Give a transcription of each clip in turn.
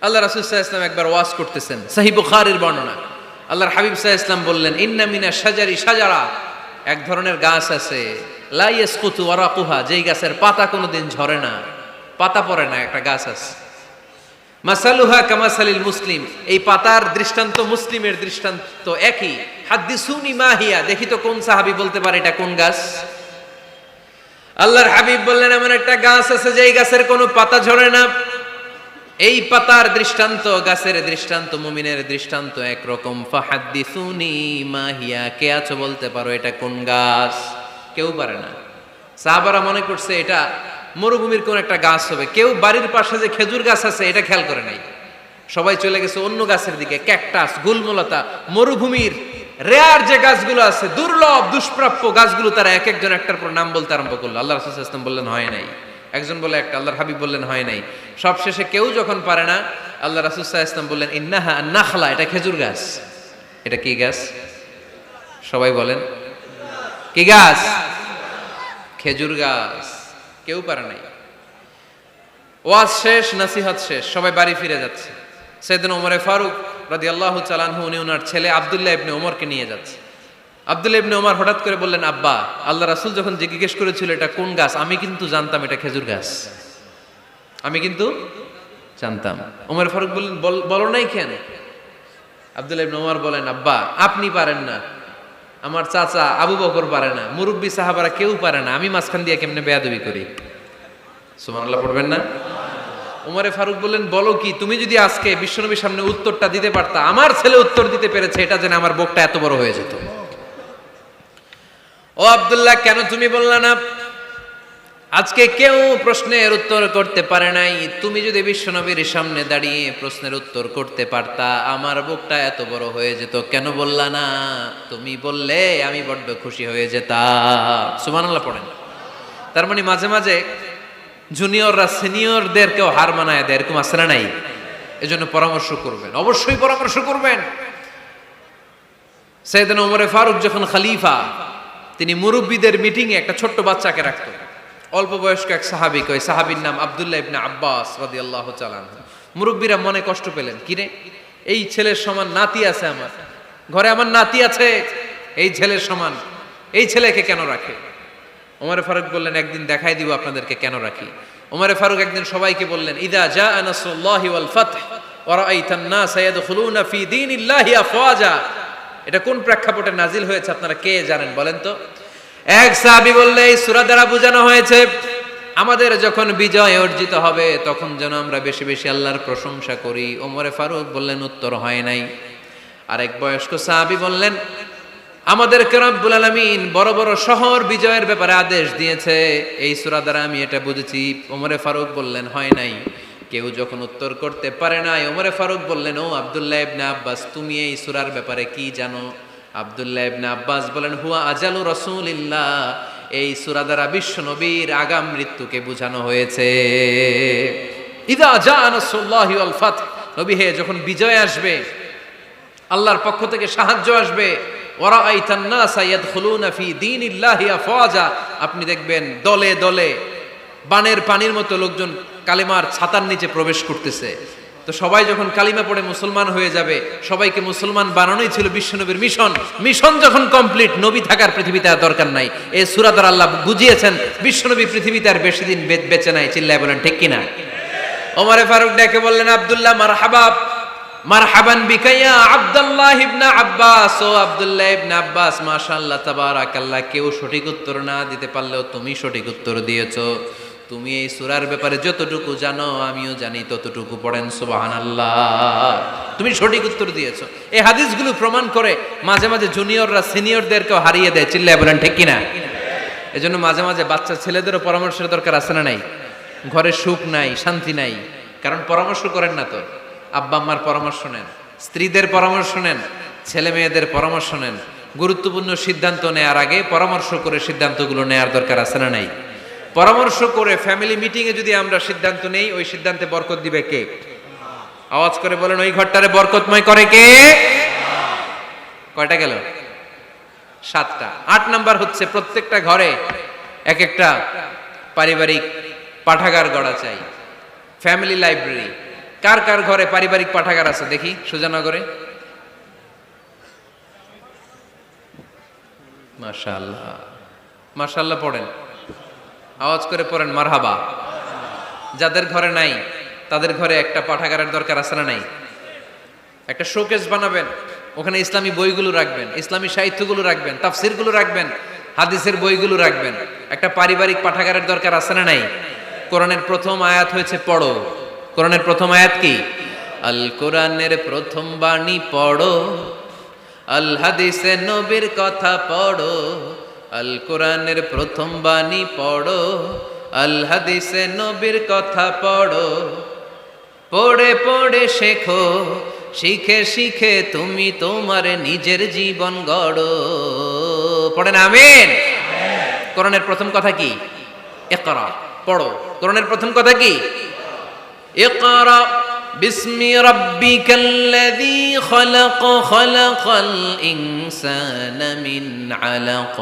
আল্লাহ রাসূল সাল্লাল্লাহু আলাইহি ওয়াসাল্লাম একবার ওয়াজ করতেছেন, সহিহ বুখারীর বর্ণনা। আল্লাহর হাবিব সাল্লাল্লাহু আলাইহি ওয়াসাল্লাম বললেন, ইন্না মিনা শাজারি শাজারা, এক ধরনের গাছ আছে, লা ইয়াসকুতু ওয়ারাকুহা, যেই গাছের পাতা কোনোদিন ঝরে না, পাতা পড়ে না, একটা গাছ আছে। মাসালুহা কামাসালিল মুসলিম, এই পাতার দৃষ্টান্ত মুসলিমের দৃষ্টান্ত একই। হাদ্দিসুনি মাহিয়া, দেখি তো কোন সাহাবী বলতে পারে এটা কোন গাছ। আল্লাহর হাবিব বললেন, এমন একটা গাছ আছে যেই গাছের কোনো পাতা ঝরে না। এই পাতার দৃষ্টান্ত, গাছের দৃষ্টান্ত, মুমিনের দৃষ্টান্ত একরকম। ফাহাদ্দিসুনি মাহিয়া, কে আছো বলতে পারো এটা কোন গাছ? কেউ পারে না। সাহাবারা মনে করছে এটা মরুভূমির কোন একটা গাছ হবে। কেউ বাড়ির পাশে যে খেজুর গাছ আছে এটা খেয়াল করে নাই, সবাই চলে গেছে অন্য গাছের দিকে। ক্যাকটাস, গুলমলতা, মরুভূমির রেয়ার যে গাছগুলো আছে, দুর্লভ দুষ্প্রাপ্য গাছগুলো, তারা এক একজন একটার পর নাম বলতে আরম্ভ করলো। আল্লাহ রাসূল সাল্লাল্লাহু আলাইহি ওয়াসাল্লাম বললেন হয় নাই, একজন বলে একটা, আল্লাহর হাবিব বললেন হয় নাই। সবশেষে কেউ যখন পারে না, আল্লাহ রাসূল সাল্লাল্লাহু আলাইহি ওয়াসাল্লাম বললেন, ইন্নাহা আন-নাখলা, এটা খেজুর গাছ। এটা কি গাছ? সবাই বলেন, কি গাছ? খেজুর গাছ। কেউ পারে নাই। ওয়াজ শেষ, নসিহত শেষ, সবাই বাড়ি ফিরে যাচ্ছে। সাইয়েদনা ওমর ফারুক রাদিয়াল্লাহু তাআলা আনহু, উনি ওনার ছেলে আব্দুল্লাহ ইবনে ওমরকে নিয়ে যাচ্ছে। আব্দুল্লাহ ইবনে ওমর হঠাৎ করে বললেন, আব্বা, আল্লাহ রাসূল যখন জিজ্ঞেস করেছিল এটা কোন গাছ, আমি কিন্তু জানতাম এটা খেজুর গাছ, আমি কিন্তু জানতাম। ওমর ফারুক বললেন, বলো নাই কেন? আব্দুল্লাহ ইবনে ওমর বলেন, আব্বা, আপনি পারেন না, আমার চাচা আবু বকর পারে না, মুরব্বী সাহাবারা কেউ পারে না, আমি মাঝখান দিয়ে কেমনে বেয়াদবি করি? সুবহানাল্লাহ পড়বেন না? ওমরে ফারুক বললেন, বলো কি? তুমি যদি আজকে বিশ্বনবীর সামনে উত্তরটা দিতে পারতা, আমার ছেলে উত্তর দিতে পেরেছে, এটা জেনে আমার বুকটা এত বড় হয়ে যেত। ও আব্দুল্লাহ, কেন তুমি বললা না? আজকে কেউ প্রশ্নের উত্তর করতে পারে নাই, তুমি যদি বিশ্বনবীর সামনে দাঁড়িয়ে প্রশ্নের উত্তর করতে পারতা, আমার বুকটা এত বড় হয়ে যেত। কেন বললা না? তুমি বললে আমি বড্ড খুশি হয়ে যেতাম। সুবহানাল্লাহ পড়েন। তার মানে মাঝে মাঝে জুনিয়ররা সিনিয়রদেরকেও হার মানায় দেয়, এরকম আছে না নাই? এজন্য পরামর্শ করবেন, অবশ্যই পরামর্শ করবেন। সাইয়েদনা ওমর ফারুক যখন খলিফা, তিনি মুরব্বীদের মিটিংয়ে একটা ছোট্ট বাচ্চাকে রাখতো, অল্প বয়স্ক এক সাহাবী, ওই সাহাবীর নাম আব্দুল্লাহ ইবনে আব্বাস রাদিয়াল্লাহু তাআলা আনহু। মুরব্বীরা মনে কষ্ট পেলেন, কিরে, এই ছেলের সমান নাতি আছে আমার ঘরে, আমার নাতি আছে, এই ছেলের সমান, এই ছেলেকে কেন রাখে? ওমর ফারুক বললেন, একদিন দেখাই দিব আপনাদেরকে কেন রাখি। ওমর ফারুক একদিন সবাইকে বললেন, ইদা জাআ নাসরুল্লাহি ওয়াল ফাতহ ওয়া রাআইতান নাস ইয়াদখুলুনা ফি দীনিল্লাহি আফওয়াজা, এটা কোন প্রেক্ষাপটে নাজিল হয়েছে আপনারা কে জানেন বলেন তো? এক সাহাবী বললে, এই সূরা দ্বারা বোঝানো হয়েছে আমাদের যখন বিজয় অর্জিত হবে তখন যেন আমরা বেশি বেশি আল্লাহর প্রশংসা করি। ওমর ফারুক বললেন, উত্তর হয় নাই। আরেক বয়স্ক সাহাবী বললেন, আমাদেরকে রব্বুল আলামিন বড় বড় শহর বিজয়ের ব্যাপারে আদেশ দিয়েছে, এই সূরা দ্বারা আমি এটা বুঝেছি। ওমর ফারুক বললেন, হয় নাই। কেউ যখন উত্তর করতে পারে নাই, ওমর ফারুক বললেন, ও আব্দুল্লাহ ইবনে আব্বাস, তুমি এই সূরার ব্যাপারে কি জানো? আব্দুল্লাহ ইবনে আব্বাস বলেন, হুয়া আজালু রাসূলিল্লাহ, এই সূরা দ্বারা বিশ্ব নবীর আগাম মৃত্যুকে বোঝানো হয়েছে। ইদা জাআ নাসরুল্লাহি ওয়াল ফাতহ, নবী হে, যখন বিজয় আসবে, আল্লাহর পক্ষ থেকে সাহায্য আসবে, ওয়ারাআইতান নাস ইয়াদখুলুনা ফি দীনিল্লাহি আফওয়াজা, আপনি দেখবেন দলে দলে বানের পানির মতো লোকজন কালিমার ছাতার নিচে প্রবেশ করতেছে। তো সবাই যখন কালিমা পড়ে মুসলমান হয়ে যাবে, সবাইকে মুসলমান বানানোই ছিল বিশ্বনবীর মিশন। মিশন যখন কমপ্লিট, নবী থাকার পৃথিবীতে আর দরকার নাই। এই সূরা দ্বারা আল্লাহ বুঝিয়েছেন বিশ্বনবী পৃথিবীতে আর বেশি দিন বেঁচে নাই। চিল্লায় বলেন ঠিক কিনা? ওমর ফারুক ডেকে বললেন, আব্দুল্লাহ, মারহাবা, মারহাবান বিকা ইয়া আব্দুল্লাহ ইবনে আব্বাস, ও আব্দুল্লাহ ইবনে আব্বাস, মাশাআল্লাহ তাবারাকাল্লাহ, কেউ সঠিক উত্তর না দিতে পারলেও তুমি সঠিক উত্তর দিয়েছো। তুমি এই সূরার ব্যাপারে যতটুকু জানো আমিও জানি ততটুকু, পড়েন সুবহানাল্লাহ। তুমি সঠিক উত্তর দিয়েছো। এই হাদিসগুলো প্রমাণ করে মাঝে মাঝে জুনিয়ররা সিনিয়রদেরকেও হারিয়ে দেয়। চিল্লায় বলেন ঠিক কিনা? এজন্য মাঝে মাঝে বাচ্চা ছেলেদেরও পরামর্শের দরকার আছে না নাই? ঘরে সুখ নাই, শান্তি নাই, কারণ পরামর্শ করেন না তো। আব্বা আম্মার পরামর্শ নেন, স্ত্রীদের পরামর্শ নেন, ছেলে মেয়েদের পরামর্শ নেন। গুরুত্বপূর্ণ সিদ্ধান্ত নেওয়ার আগে পরামর্শ করে সিদ্ধান্তগুলো নেওয়ার দরকার আছে না নাই? পরামর্শ করে ফ্যামিলি মিটিংয়ে যদি আমরা সিদ্ধান্ত নেই, ওই সিদ্ধান্তে বরকত দিবে কে? আওয়াজ করে বলেন, ওই ঘরটারে বরকতময় করে কে? কয়টা গেল? 7টা। 8 নাম্বার হচ্ছে, প্রত্যেকটা ঘরে এক একটা পারিবারিক পাঠাগার গড়া চাই, ফ্যামিলি লাইব্রেরি। কার কার ঘরে পারিবারিক পাঠাগার আছে দেখি সুজানগরে? মাশাআল্লাহ, মাশাআল্লাহ পড়েন, আওয়াজ করে পড়েন মারহাবা। যাদের ঘরে নাই তাদের ঘরে একটা পাঠাগারের দরকার আছে না নাই? একটা শোকেস বানাবেন, ওখানে ইসলামী বইগুলো রাখবেন, ইসলামী সাহিত্যগুলো রাখবেন, তাফসিরগুলো রাখবেন, হাদিসের বইগুলো রাখবেন। একটা পারিবারিক পাঠাগারের দরকার আছে না নাই? কোরআনের প্রথম আয়াত হয়েছে পড়ো। কোরআনের প্রথম আয়াত কি? আল কোরআনের প্রথম বাণী পড়ো, আল হাদিসে নবীর কথা পড়ো। আল কোরআনের প্রথম বাণী পড়ো, আল হাদিসে নবীর কথা পড়ো। পড়ে পড়ে শেখো, শিখে শিখে তুমি তোমার নিজের জীবন গড়ো। পড়েন আমিন। কোরআনের প্রথম কথা কি? ইকরা, পড়ো। কোরআনের প্রথম কথা কি? ইকরা বিসমি রাব্বিকাল্লাযী খালাক, খালাকাল ইনসানা মিন আলাক।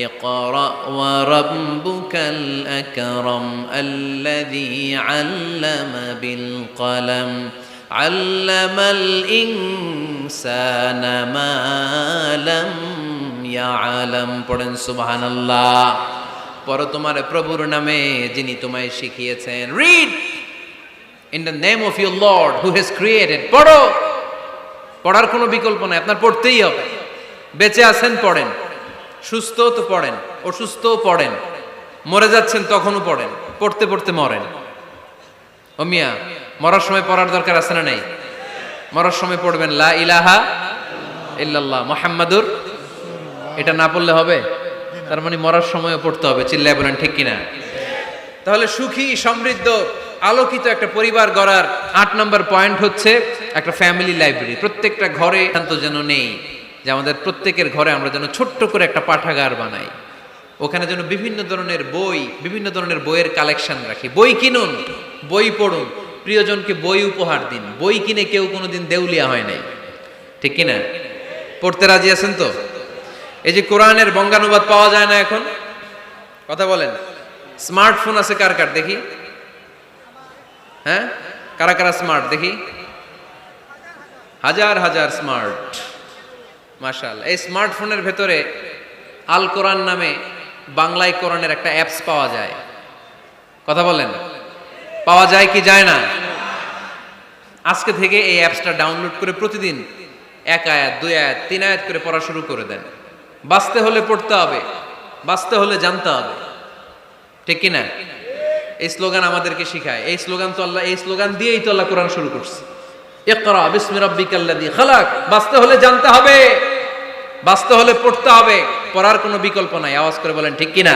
ইকরা ওয়া রাব্বুকাল আকরাম আল্লাযী আল্লামা বিল কলম আল্লামাল ইনসানা মা লাম ইয়ালাম। পড়েন সুবহানাল্লাহ। পড়ো তোমার প্রভুর নামে যিনি তোমায় শিখিয়েছেন। Read in the name of your Lord who has created. পড়ো, পড়ার কোনো বিকল্প নাই, আপনার পড়তেই হবে। বেঁচে আছেন পড়েন, সুস্থ তো পড়েন, অসুস্থও পড়েন, মরে যাচ্ছেন তখনও পড়েন, পড়তে পড়তে মরেন। ও মিয়া, মরার সময় পড়ার দরকার আছে না নাই? মরার সময় পড়বেন লা ইলাহা ইল্লাল্লাহ মুহাম্মাদুর। এটা না পড়লে হবে? তার মানে মরার সময়ও পড়তে হবে। চিল্লায় বলেন ঠিক কিনা? তাহলে সুখী, সমৃদ্ধ, আলোকিত একটা পরিবার গড়ার 8 নম্বর পয়েন্ট হচ্ছে একটা ফ্যামিলি লাইব্রেরি। প্রত্যেকটা ঘরে শান্ত যেন নেই, যে আমাদের প্রত্যেকের ঘরে আমরা যেন ছোট্ট করে একটা পাঠাগার বানাই। ওখানে যেন বিভিন্ন ধরনের বই, বিভিন্ন ধরনের বইয়ের কালেকশন রাখি। বই কিনুন, বই পড়ুন, প্রিয়জনকে বই উপহার দিন। বই কিনে কেউ কোনোদিন দেউলিয়া হয় নাই, ঠিক কিনা? পড়তে রাজি আছেন তো? এই যে কোরআনের বঙ্গানুবাদ পাওয়া যায় না এখন, কথা বলেন। স্মার্টফোন আছে কার কার দেখি? হ্যাঁ, কারা কারা স্মার্ট দেখি? হাজার হাজার স্মার্ট, মাশাআল্লাহ। এই স্মার্টফোনের ভেতরে আল কোরআন নামে বাংলায় কোরআনের একটা অ্যাপস পাওয়া যায়। কথা বলেন, পাওয়া যায় কি যায় না? আজকে থেকে এই অ্যাপসটা ডাউনলোড করে প্রতিদিন 1 আয়াত, 2 আয়াত, 3 আয়াত করে পড়া শুরু করে দেন। বাঁচতে হলে পড়তে হবে, বাঁচতে হলে জানতে হবে, ঠিক কিনা? এই স্লোগান আমাদেরকে শিখায়। এই স্লোগান তো আল্লাহ, এই স্লোগান দিয়েই তো আল্লাহ কোরআন শুরু করছে। ইকরা বিসমি রাব্বিকাল্লাযী খালাক। বাঁচতে হলে জানতে হবে, বাঁচতে হলে পড়তে হবে, পড়ার কোনো বিকল্প নাই। আওয়াজ করে বলেন ঠিক কিনা?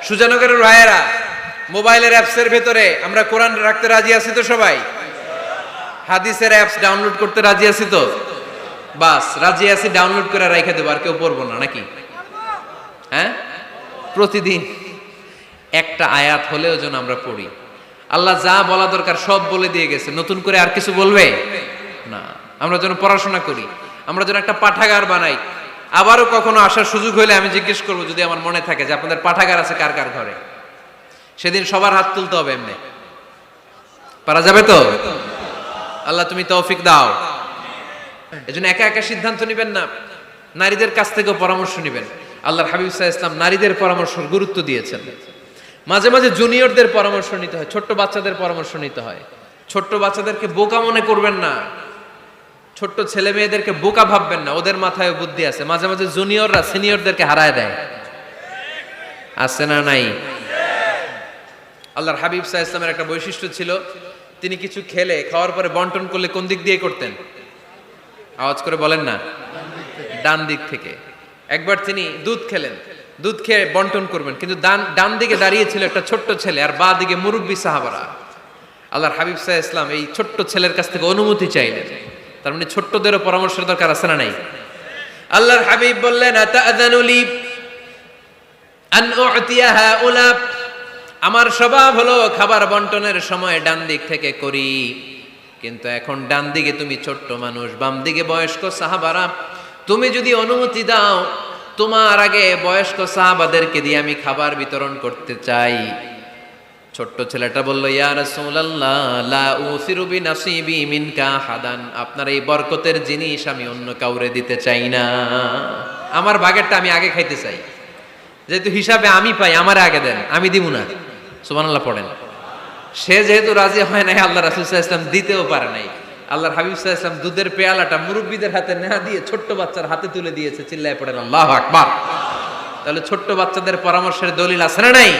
সুজানগরের রায়েরা, মোবাইলের অ্যাপসের ভেতরে আমরা কোরআন রাখতে রাজি আছি তো সবাই? হাদিসের অ্যাপস ডাউনলোড করতে রাজি আছি তো? বাস রাজি আছি, ডাউনলোড করে রেখে দেবো, আর কেউ পড়বো না নাকি? হ্যাঁ, প্রতিদিন একটা আয়াত হলেও যেন আমরা পড়ি। আল্লাহ যা বলা দরকার সব বলে দিয়ে গেছে, নতুন করে আর কিছু বলবে না। আমরা যেন পড়াশোনা করি, আমরা যেন একটা পাঠাগার বানাই। আবারও কখনো আসার সুযোগ হলে আমি জিজ্ঞেস করবো, যদি আমার মনে থাকে, যে আপনাদের পাঠাগার আছে কার কার ঘরে। সেদিন সবার হাত তুলতে হবে। এমনি পারা যাবে তো? আল্লাহ তুমি তৌফিক দাও। এজন্য একা একা সিদ্ধান্ত নেবেন না, নারীদের কাছ থেকেও পরামর্শ নেবেন। আল্লাহর হাবিব সাল্লাল্লাহু আলাইহি ওয়াসাল্লাম নারীদের পরামর্শের গুরুত্ব দিয়েছেন। মাঝে মাঝে জুনিয়রদের পরামর্শ নিতে হয়, ছোট্ট বাচ্চাদের পরামর্শ নিতে হয়। ছোট্ট বাচ্চাদেরকে বোকা মনে করবেন না, ছোট্ট ছেলে মেয়েদেরকে বোকা ভাববেন না, ওদের মাথায় বুদ্ধি আছে। মাঝে মাঝে জুনিয়ররা সিনিয়রদেরকে হারায় দেয়, আছে না নাই? আল্লাহর হাবিব সাল্লাল্লাহু আলাইহি ওয়াসাল্লামের একটা বৈশিষ্ট্য ছিল, তিনি কিছু খেলে খাওয়ার পরে বন্টন করলে কোন দিক দিয়ে করতেন? আওয়াজ করে বলেন না। ডান দিক থেকে। একবার তিনি দুধ খেলেন, দুধ খেয়ে বন্টন করবেন, কিন্তু ডান দিকে দাঁড়িয়ে ছিল একটা ছোট্ট ছেলে, আর বাঁ দিকে মুরব্বী সাহাবারা। আল্লাহর হাবিব সাল্লাল্লাহু আলাইহি ওয়াসাল্লাম এই ছোট্ট ছেলের কাছ থেকে অনুমতি চাইলেন। তার মানে ছোট্টদেরও পরামর্শের দরকার আছে না নাই? আল্লাহর হাবিব বললেন, আতাআযানু লি আন উ'তিয়া হাউলা। আমার স্বভাব হলো খাবার বন্টনের সময় ডান দিক থেকে করি, কিন্তু এখন ডান দিকে তুমি ছোট্ট মানুষ, বাম দিকে বয়স্ক সাহাবারা। তুমি যদি অনুমতি দাও, তোমার আগে বয়স্ক সাহাবাদেরকে দিয়ে আমি খাবার বিতরণ করতে চাই। ছোট্ট ছেলেটা বলল, ইয়া রাসূলুল্লাহ লা উসিরু বিনাসিবি মিনকা হাদান, আপনার এই বরকতের জিনিস আমি অন্য কাউরে দিতে চাই না, আমার ভাগেরটা আমি আগে খাইতে চাই, যেহেতু হিসাবে আমি পাই আমারে আগে দেন, আমি দিব না। সুবহানাল্লাহ পড়েন। সে যেহেতু রাজি হয় নাই, আল্লাহ রাসূল সাল্লাল্লাহু আলাইহি ওয়াসাল্লাম দিতেও পারে নাই। আল্লাহর হাবিব সাল্লাল্লাহু আলাইহি ওয়াসাল্লাম দুধের পেয়ালাটা মুরব্বিদের হাতে না দিয়ে ছোট্ট বাচ্চার হাতে তুলে দিয়েছে। চিল্লায় পড়েন আল্লাহু আকবার। তাহলে ছোট্ট বাচ্চাদের পরামর্শের দলিল আছে না নাই?